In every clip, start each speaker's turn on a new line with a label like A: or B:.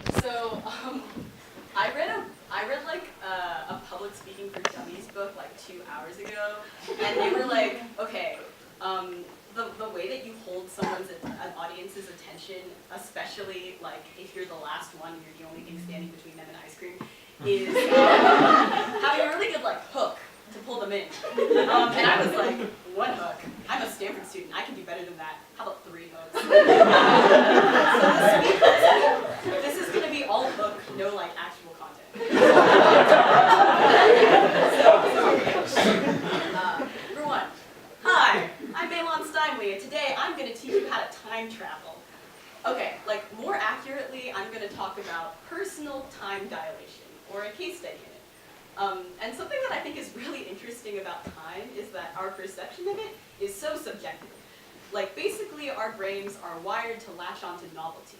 A: So, I read like a public speaking for dummies book like 2 hours ago, and they were like, okay, the way that you hold an audience's attention, especially like if you're the last one, you're the only thing standing between them and ice cream, is having a really good like hook to pull them in. And I was like, one hook. I'm a Stanford student. I can do better than that. How about 3 hooks? So this is going to be all hook, no like actual content. For one, hi, I'm Meilan, and today I'm going to teach you how to time travel. Okay, like more accurately, I'm going to talk about personal time dilation, or a case study in it. And something that I think is really interesting about time is that our perception of it is so subjective. Like basically our brains are wired to latch onto novelty.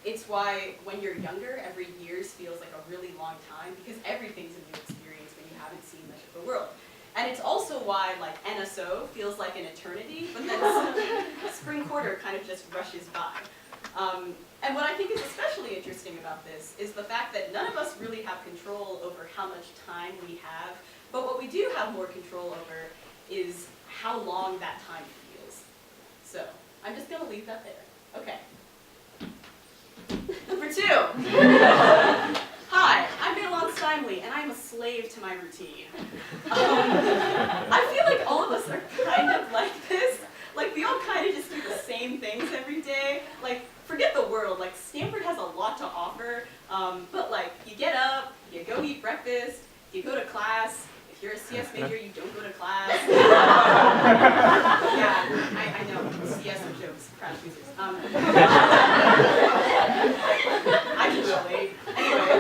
A: It's why when you're younger, every year feels like a really long time because everything's a new experience when you haven't seen much of the world. And it's also why like NSO feels like an eternity, but then spring quarter kind of just rushes by. And what I think is especially interesting about this is the fact that none of us really have control over how much time we have, but what we do have more control over is how long that time feels. So, I'm just going to leave that there. Okay. Number 2. Hi, I'm Meilan, and I'm a slave to my routine. I feel like all of us are kind of like this. Like, we all kind of just do the same things every day. Like, forget the world. Like, Stanford has a lot to offer, but like, you get up, you go eat breakfast, you go to class. If you're a CS major, you don't go to class. Yeah, I know. CS are jokes, crash users. I can relate. Anyway,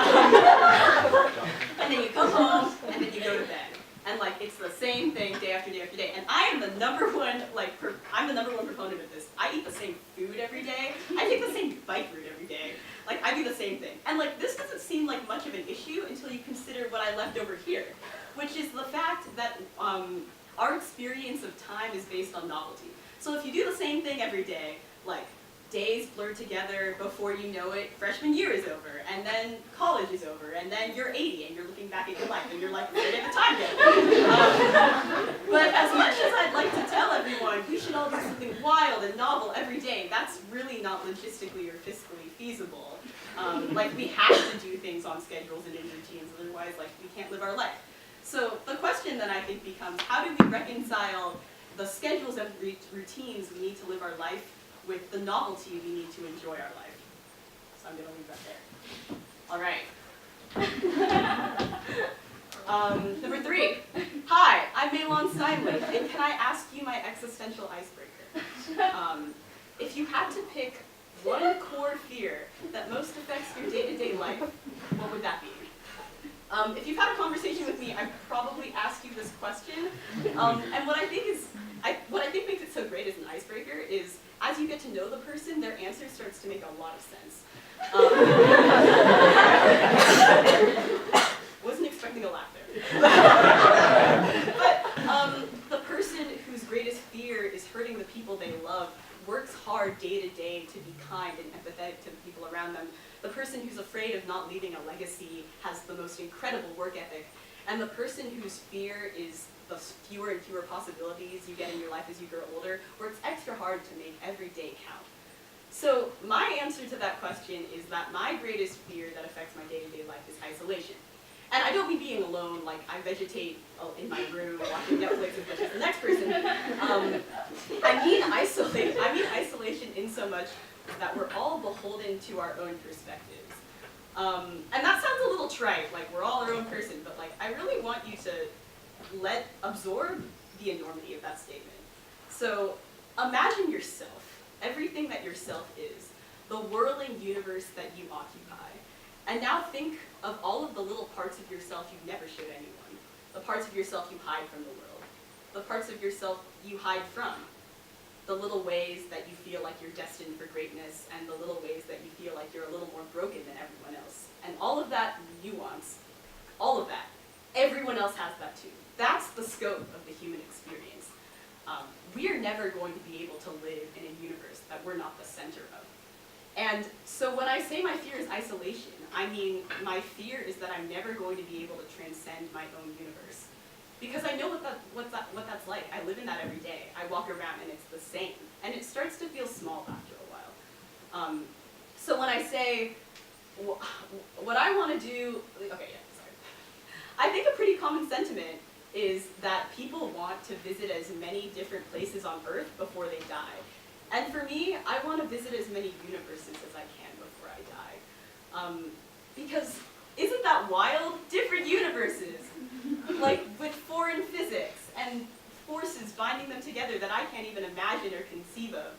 A: and then you come home, and then you go to bed. And like it's the same thing day after day after day. And I am the number one I'm the number one proponent of this. I eat the same food every day. I take the same bike route every day. Like I do the same thing. And like this doesn't seem like much of an issue until you consider what I left over here, which is the fact that our experience of time is based on novelty. So if you do the same thing every day, like days blur together, before you know it, freshman year is over, and then college is over, and then you're 80 and you're looking back at your life and you're like, where did the time go? But as much as I'd like to tell everyone, we should all do something wild and novel every day, that's really not logistically or fiscally feasible. Like we have to do things on schedules and in routines, otherwise like we can't live our life. So the question then I think becomes, how do we reconcile the schedules and routines we need to live our life with the novelty we need to enjoy our life? So I'm going to leave that there. All right. Number 3. Hi, I'm Meilan, and can I ask you my existential icebreaker? If you had to pick one core fear that most affects your day-to-day life, what would that be? If you've had a conversation with me, I've probably asked you this question. And what I think makes it so great as an icebreaker is, as you get to know the person, their answer starts to make a lot of sense. Wasn't expecting a laugh there. But the person whose greatest fear is hurting the people they love works hard day to day to be kind and empathetic to the people around them. The person who's afraid of not leaving a legacy has the most incredible work ethic. And the person whose fear is the fewer and fewer possibilities you get in your life as you grow older works extra hard to make every day count. So my answer to that question is that my greatest fear that affects my day-to-day life is isolation. And I don't mean being alone, like I vegetate in my room watching Netflix as much as the next person. I mean isolation in so much that we're all beholden to our own perspectives. And that sounds a little trite, like we're all our own person, but like I really want you to absorb the enormity of that statement. So imagine yourself, everything that yourself is, the whirling universe that you occupy. And now think of all of the little parts of yourself you've never showed anyone, the parts of yourself you hide from the world, the parts of yourself you hide from, the little ways that you feel like you're destined for greatness, and the little ways that you feel like you're a little more broken than everyone else. And all of that nuance, all of that, everyone else has that too. That's the scope of the human experience. We are never going to be able to live in a universe that we're not the center of. And so when I say my fear is isolation, I mean my fear is that I'm never going to be able to transcend my own universe. Because I know what that's like. I live in that every day. I walk around and it's the same. And it starts to feel small after a while. So when I say, what I want to do, okay, yeah, sorry. I think a pretty common sentiment is that people want to visit as many different places on Earth before they die. And for me, I want to visit as many universes as I can before I die. Because isn't that wild? Different universes, like with foreign physics and forces binding them together that I can't even imagine or conceive of.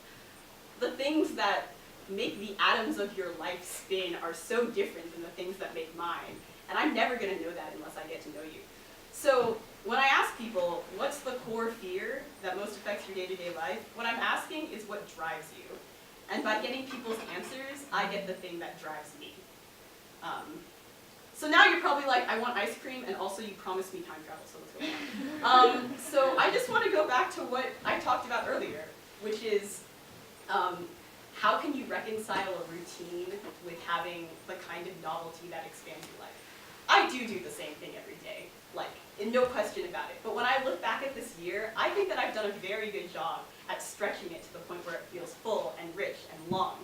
A: The things that make the atoms of your life spin are so different than the things that make mine. And I'm never going to know that unless I get to know you. So when I ask people, what's the core fear that most affects your day-to-day life, what I'm asking is what drives you. And by getting people's answers, I get the thing that drives me. So now you're probably like, I want ice cream, and also you promised me time travel, so what's going on? So I just want to go back to what I talked about earlier, which is how can you reconcile a routine with having the kind of novelty that expands your life? I do the same thing every day, like, no question about it. But when I look back at this year, I think that I've done a very good job at stretching it to the point where it feels full and rich and long.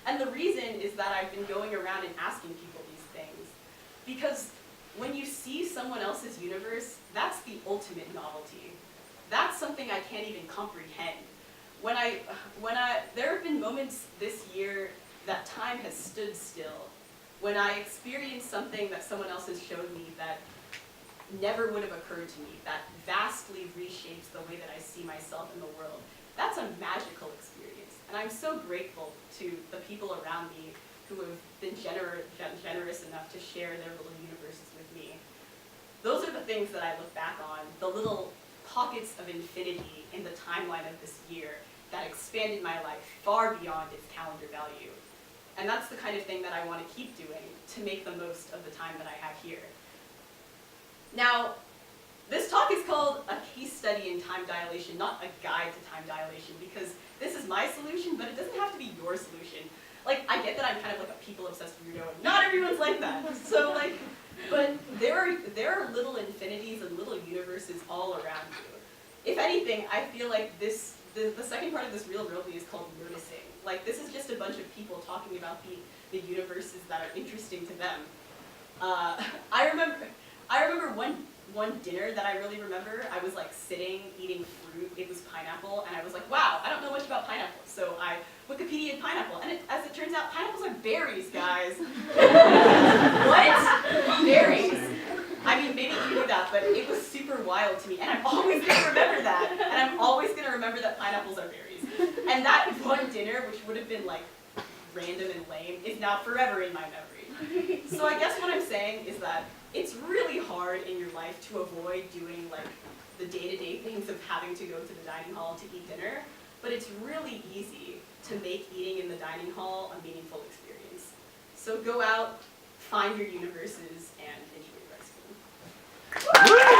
A: And the reason is that I've been going around and asking people these things. Because when you see someone else's universe, that's the ultimate novelty. That's something I can't even comprehend. There have been moments this year that time has stood still. When I experienced something that someone else has showed me that never would have occurred to me, that vastly reshapes the way that I see myself in the world. That's a magical experience. And I'm so grateful to the people around me who have been generous enough to share their little universes with me. Those are the things that I look back on, the little pockets of infinity in the timeline of this year that expanded my life far beyond its calendar value. And that's the kind of thing that I want to keep doing to make the most of the time that I have here. Now, this talk is called A Case Study in Time Dilation, not a guide to time dilation, because this is my solution, but it doesn't have to be your solution. Like, I get that I'm kind of like a people-obsessed weirdo, and not everyone's like that. So, like, but there are little infinities and little universes all around you. If anything, I feel like the second part of this real worldly is called noticing. Like, this is just a bunch of people talking about the universes that are interesting to them. I remember one dinner that I really remember. I was like sitting eating fruit. It was pineapple, and I was like, wow, I don't know much about pineapple. So I Wikipedia'd pineapple, and as it turns out, pineapples are berries, guys. What? Berries. I mean, maybe you knew that, but it was super wild to me, and I'm always going to remember that, and I'm always going to remember that pineapples are berries. And that one dinner, which would have been like random and lame, is now forever in my memory. So I guess what I'm saying is that it's really hard in your life to avoid doing like the day-to-day things of having to go to the dining hall to eat dinner, but it's really easy to make eating in the dining hall a meaningful experience. So go out, find your universes, and enjoy your ice cream.